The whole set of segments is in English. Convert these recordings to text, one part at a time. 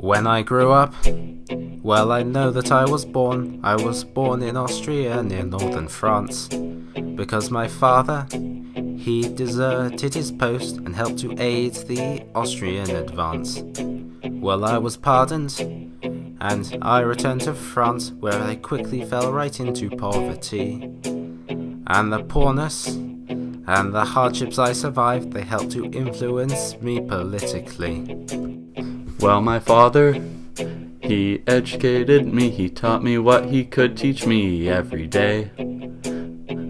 When I grew up, well, I know that I was born in Austria near northern France, because my father, he deserted his post and helped to aid the Austrian advance. Well, I was pardoned, and I returned to France, where I quickly fell right into poverty. And the poorness and the hardships I survived, they helped to influence me politically. Well, my father, he educated me, he taught me what he could teach me every day.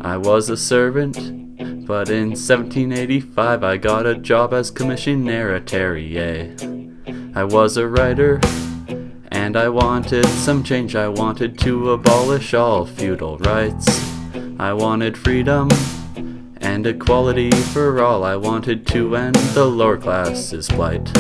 I was a servant, but in 1785 I got a job as commissionaire terrier. I was a writer, and I wanted some change. I wanted to abolish all feudal rights. I wanted freedom and equality for all. I wanted to end the lower class's plight.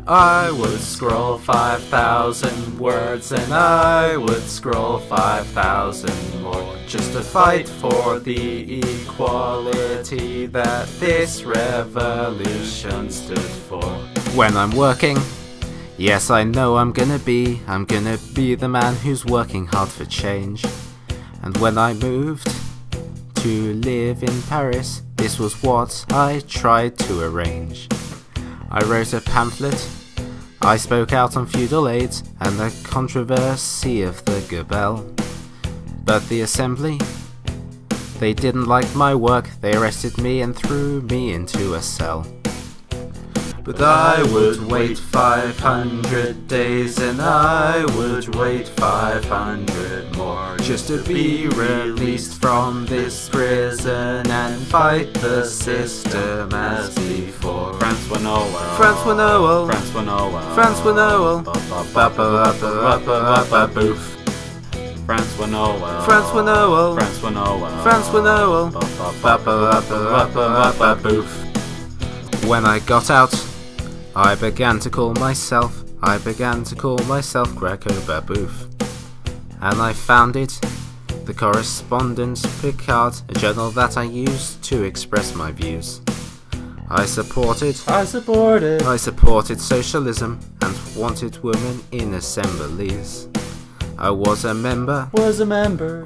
I would scroll 5,000 words, and I would scroll 5,000 more, just to fight for the equality that this revolution stood for. When I'm working, yes, I know I'm gonna be the man who's working hard for change. And when I moved to live in Paris, this was what I tried to arrange. I wrote a pamphlet, I spoke out on feudal aids and the controversy of the gabelle. But the assembly, they didn't like my work, they arrested me and threw me into a cell. But I would wait 500 days, and I would wait 500 more, just to be released from this prison and fight the system as before. Francois-Noel, Francois-Noel, Francois-Noel, Francois-Noel, Babeuf, Francois-Noel, Francois-Noel, Francois-Noel, Francois-Noel, Babeuf. When I got out, I began to call myself Greco Babeuf, and I founded the Correspondence Picard, a journal that I used to express my views. I supported socialism and wanted women in assemblies. I was a member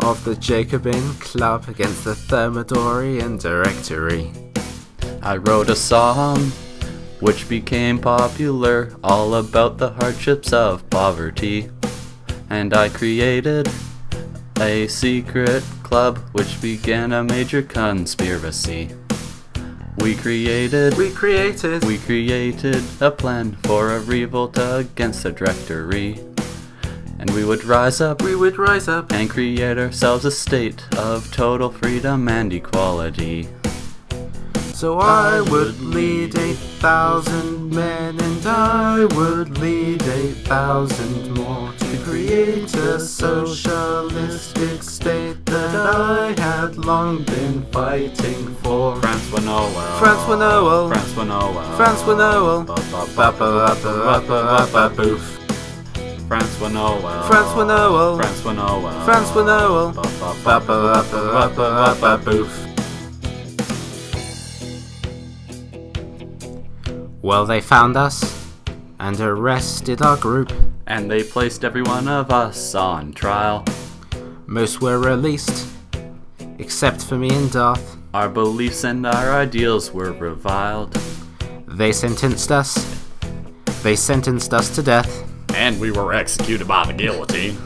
of the Jacobin Club against the Thermidorian Directory. I wrote a song which became popular, all about the hardships of poverty. And I created a secret club which began a major conspiracy. We created a plan for a revolt against the Directory. And we would rise up and create ourselves a state of total freedom and equality. So I would lead 8,000 men, and I would lead 8,000 more, to create a socialistic state that I had long been fighting for. Francois-Noel, Francois-Noel, Francois-Noel, Francois-Noel, Babeuf, Francois-Noel, Francois-Noel, Francois-Noel, Francois-Noel, Babeuf. Well, they found us and arrested our group, and they placed every one of us on trial. Most were released, except for me and Darth. Our beliefs and our ideals were reviled. They sentenced us to death, and we were executed by the guillotine.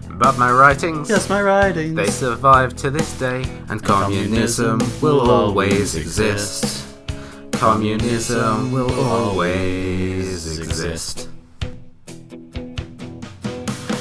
But my writings, yes, my writings, they survive to this day, and communism will always exist. Communism will always exist.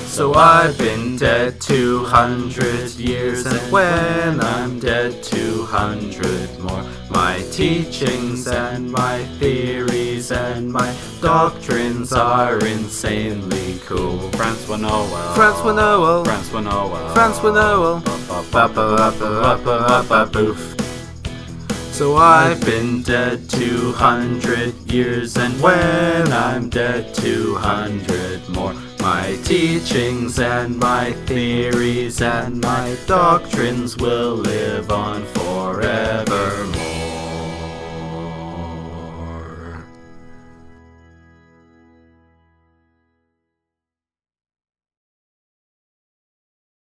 So I've been dead 200 years, and when I'm dead 200 more, my teachings and my theories and my doctrines are insanely cool. Francois-Noel, Francois-Noel, Francois-Noel, Francois-Noel, Babeuf. So I've been dead 200 years, and when I'm dead 200 more, my teachings and my theories and my doctrines will live on